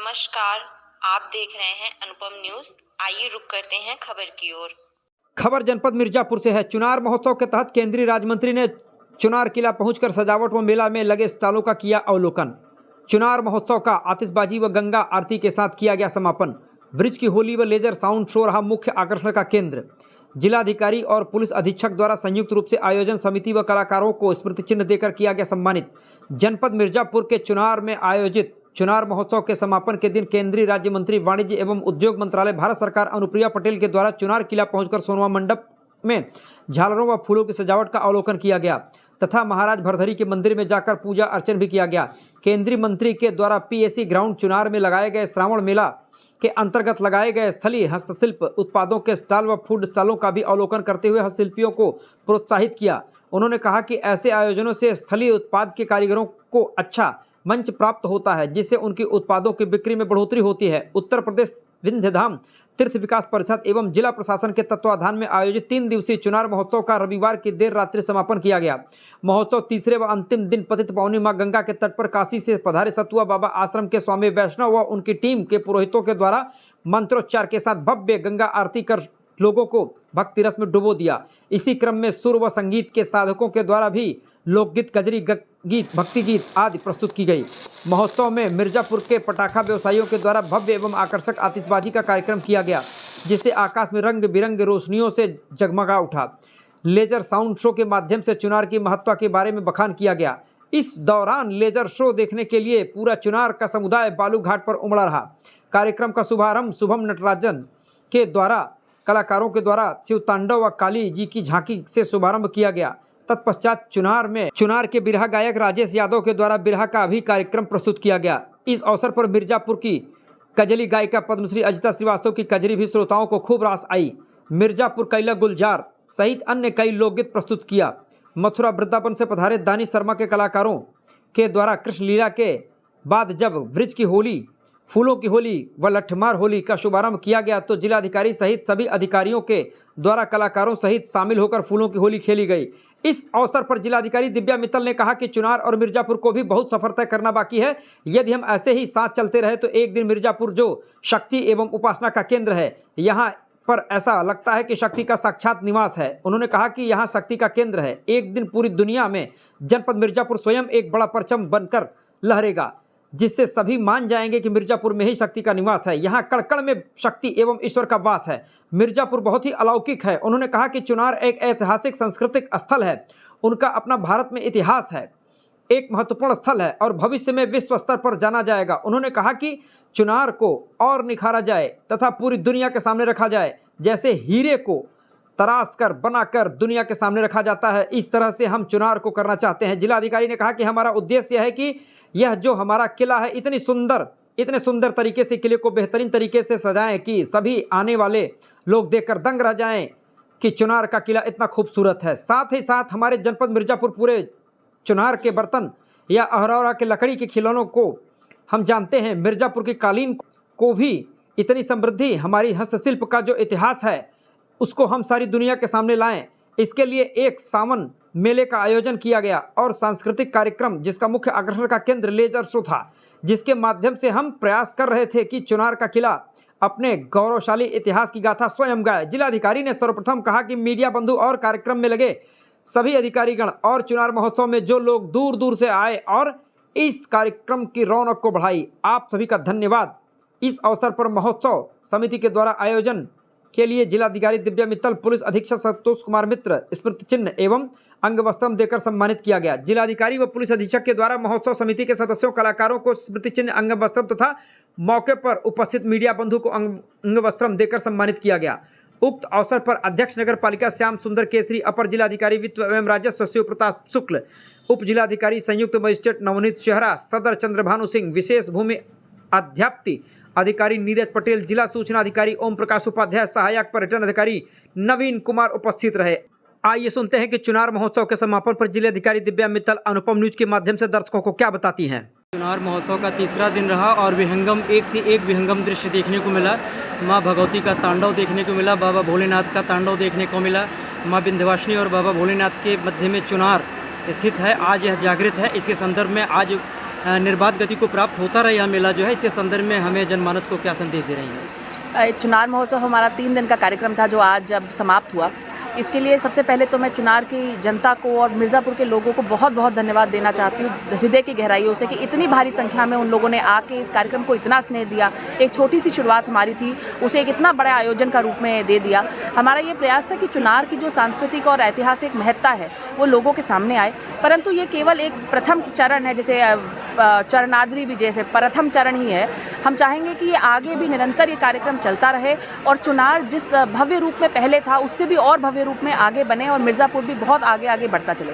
नमस्कार, आप देख रहे हैं अनुपम न्यूज। आइए रुक करते हैं खबर की ओर। खबर जनपद मिर्जापुर से है। चुनार महोत्सव के तहत केंद्रीय राज्य मंत्री ने चुनार किला पहुंचकर सजावट व मेला में लगे स्टॉलों का किया अवलोकन। चुनार महोत्सव का आतिशबाजी व गंगा आरती के साथ किया गया समापन। ब्रिज की होली व लेजर साउंड शो रहा मुख्य आकर्षण का केंद्र। जिलाधिकारी और पुलिस अधीक्षक द्वारा संयुक्त रूप से आयोजन समिति व कलाकारों को स्मृति चिन्ह देकर किया गया सम्मानित। जनपद मिर्जापुर के चुनार में आयोजित चुनार महोत्सव के समापन के दिन केंद्रीय राज्य मंत्री वाणिज्य एवं उद्योग मंत्रालय भारत सरकार अनुप्रिया पटेल के द्वारा चुनार किला पहुंचकर सोनवा मंडप में झालरों व फूलों की सजावट का अवलोकन किया गया तथा महाराज भरधरी के मंदिर में जाकर पूजा अर्चन भी किया गया। केंद्रीय मंत्री के द्वारा पीएसी ग्राउंड चुनार में लगाए गए श्रावण मेला के अंतर्गत लगाए गए स्थलीय हस्तशिल्प उत्पादों के स्टॉल व फूड स्टॉलों का भी अवलोकन करते हुए हस्तशिल्पियों को प्रोत्साहित किया। उन्होंने कहा कि ऐसे आयोजनों से स्थलीय उत्पाद के कारीगरों को अच्छा मंच प्राप्त होता है, जिससे उनकी उत्पादों की बिक्री में बढ़ोतरी होती है। उत्तर प्रदेश विंध्यधाम तीर्थ विकास परिषद एवं जिला प्रशासन के तत्वाधान में आयोजित 3 दिवसीय चुनार महोत्सव का रविवार की देर रात्रि समापन किया गया। महोत्सव तीसरे व अंतिम दिन पतित पावनी मां गंगा के तट पर काशी से पधारे सतुआ बाबा आश्रम के स्वामी वैष्णव व उनकी टीम के पुरोहितों के द्वारा मंत्रोच्चार के साथ भव्य गंगा आरती कर लोगों को भक्ति रस में डुबो दिया। इसी क्रम में सुर व संगीत के साधकों के द्वारा भी लोकगीत, कजरी गीत, भक्ति गीत आदि प्रस्तुत की गई। महोत्सव में मिर्जापुर के पटाखा व्यवसायियों के द्वारा भव्य एवं आकर्षक आतिशबाजी का कार्यक्रम किया गया, जिससे आकाश में रंग बिरंगे रोशनियों से जगमगा उठा। लेजर साउंड शो के माध्यम से चुनार की महत्ता के बारे में बखान किया गया। इस दौरान लेजर शो देखने के लिए पूरा चुनार का समुदाय बालू घाट पर उमड़ा रहा। कार्यक्रम का शुभारंभ शुभम नटराजन के द्वारा कलाकारों के द्वारा शिव तांडव व काली जी की झांकी से शुभारंभ किया गया। तत्पश्चात चुनार के बिरहा गायक राजेश यादव के द्वारा बिरहा का भी कार्यक्रम प्रस्तुत किया गया। इस अवसर पर मिर्जापुर की कजली गायिका पद्मश्री अजिता श्रीवास्तव की कजरी भी श्रोताओं को खूब रास आई। मिर्जापुर कैला गुलजार सहित अन्य कई लोकगीत प्रस्तुत किया। मथुरा वृंदावन से पधारे दानी शर्मा के कलाकारों के द्वारा कृष्ण लीला के बाद जब ब्रिज की होली, फूलों की होली व लठमार होली का शुभारंभ किया गया तो जिलाधिकारी सहित सभी अधिकारियों के द्वारा कलाकारों सहित शामिल होकर फूलों की होली खेली गई। इस अवसर पर जिलाधिकारी दिव्या मित्तल ने कहा कि चुनार और मिर्जापुर को भी बहुत सफर तय करना बाकी है। यदि हम ऐसे ही साथ चलते रहे तो एक दिन मिर्जापुर जो शक्ति एवं उपासना का केंद्र है, यहाँ पर ऐसा लगता है कि शक्ति का साक्षात निवास है। उन्होंने कहा कि यहाँ शक्ति का केंद्र है। एक दिन पूरी दुनिया में जनपद मिर्जापुर स्वयं एक बड़ा परचम बनकर लहरेगा, जिससे सभी मान जाएंगे कि मिर्जापुर में ही शक्ति का निवास है। यहाँ कण-कण में शक्ति एवं ईश्वर का वास है। मिर्जापुर बहुत ही अलौकिक है। उन्होंने कहा कि चुनार एक ऐतिहासिक सांस्कृतिक स्थल है। उनका अपना भारत में इतिहास है, एक महत्वपूर्ण स्थल है और भविष्य में विश्व स्तर पर जाना जाएगा। उन्होंने कहा कि चुनार को और निखारा जाए तथा पूरी दुनिया के सामने रखा जाए, जैसे हीरे को तराश कर बनाकर दुनिया के सामने रखा जाता है, इस तरह से हम चुनार को करना चाहते हैं। जिलाधिकारी ने कहा कि हमारा उद्देश्य है कि यह जो हमारा किला है इतने सुंदर तरीके से किले को बेहतरीन तरीके से सजाएं कि सभी आने वाले लोग देखकर दंग रह जाएं कि चुनार का किला इतना खूबसूरत है। साथ ही साथ हमारे जनपद मिर्जापुर पूरे चुनार के बर्तन या अहरौरा के लकड़ी के खिलौनों को हम जानते हैं। मिर्जापुर की कालीन को भी इतनी समृद्धि, हमारी हस्तशिल्प का जो इतिहास है उसको हम सारी दुनिया के सामने लाएं। इसके लिए एक सावन मेले का आयोजन किया गया और सांस्कृतिक कार्यक्रम जिसका मुख्य आकर्षण का केंद्र लेजर शो था, जिसके माध्यम से हम प्रयास कर रहे थे कि चुनार का किला अपने गौरवशाली इतिहास की गाथा स्वयं गाए। जिलाधिकारी ने सर्वप्रथम कहा कि मीडिया बंधु और कार्यक्रम में लगे सभी अधिकारीगण और चुनार महोत्सव में जो लोग दूर दूर से आए और इस कार्यक्रम की रौनक को बढ़ाई, आप सभी का धन्यवाद। इस अवसर पर महोत्सव समिति के द्वारा आयोजन के लिए जिलाधिकारी दिव्या मित्तल, पुलिस अधीक्षक संतोष कुमार मित्र स्मृति चिन्ह एवं अंग वस्त्रम देकर सम्मानित किया गया। जिलाधिकारी व पुलिस अधीक्षक के द्वारा महोत्सव समिति के सदस्यों, कलाकारों को स्मृति चिन्ह, अंग वस्त्रम तथा मौके पर उपस्थित मीडिया बंधु को अंग वस्त्रम देकर सम्मानित किया गया। उक्त अवसर पर अध्यक्ष नगर पालिका श्याम सुंदर केसरी, अपर जिलाधिकारी वित्त एवं राजस्व शिव प्रताप शुक्ल, उप जिलाधिकारी संयुक्त मजिस्ट्रेट नवनीत शेहरा, सदर चंद्रभानु सिंह, विशेष भूमि अध्याप्ति अधिकारी नीरज पटेल, जिला सूचना अधिकारी ओम प्रकाश उपाध्याय, सहायक पर्यटन अधिकारी नवीन कुमार उपस्थित रहे। आइए सुनते हैं कि चुनार महोत्सव के समापन पर जिलाधिकारी दिव्या मित्तल अनुपम न्यूज के माध्यम से दर्शकों को क्या बताती हैं। चुनार महोत्सव का तीसरा दिन रहा और विहंगम एक से एक विहंगम दृश्य देखने को मिला। माँ भगवती का तांडव देखने को मिला, बाबा भोलेनाथ का तांडव देखने को मिला। माँ विंध्यवासिनी और बाबा भोलेनाथ के मध्य में चुनार स्थित है। आज यह जागृत है। इसके संदर्भ में आज निर्बाध गति को प्राप्त होता रहा यह मेला जो है, इसके संदर्भ में हमें जनमानस को क्या संदेश दे रही हैं? चुनार महोत्सव हमारा 3 दिन का कार्यक्रम था जो आज जब समाप्त हुआ। इसके लिए सबसे पहले तो मैं चुनार की जनता को और मिर्ज़ापुर के लोगों को बहुत बहुत धन्यवाद देना चाहती हूँ हृदय की गहराइयों से कि इतनी भारी संख्या में उन लोगों ने आके इस कार्यक्रम को इतना स्नेह दिया। एक छोटी सी शुरुआत हमारी थी, उसे एक इतना बड़ा आयोजन का रूप में दे दिया। हमारा ये प्रयास था कि चुनार की जो सांस्कृतिक और ऐतिहासिक महत्ता है वो लोगों के सामने आए, परंतु ये केवल एक प्रथम चरण है, जैसे चरणाद्री भी जैसे प्रथम चरण ही है। हम चाहेंगे कि ये आगे भी निरंतर ये कार्यक्रम चलता रहे और चुनार जिस भव्य रूप में पहले था उससे भी और भव्य रूप में आगे बने और मिर्ज़ापुर भी बहुत आगे आगे बढ़ता चले।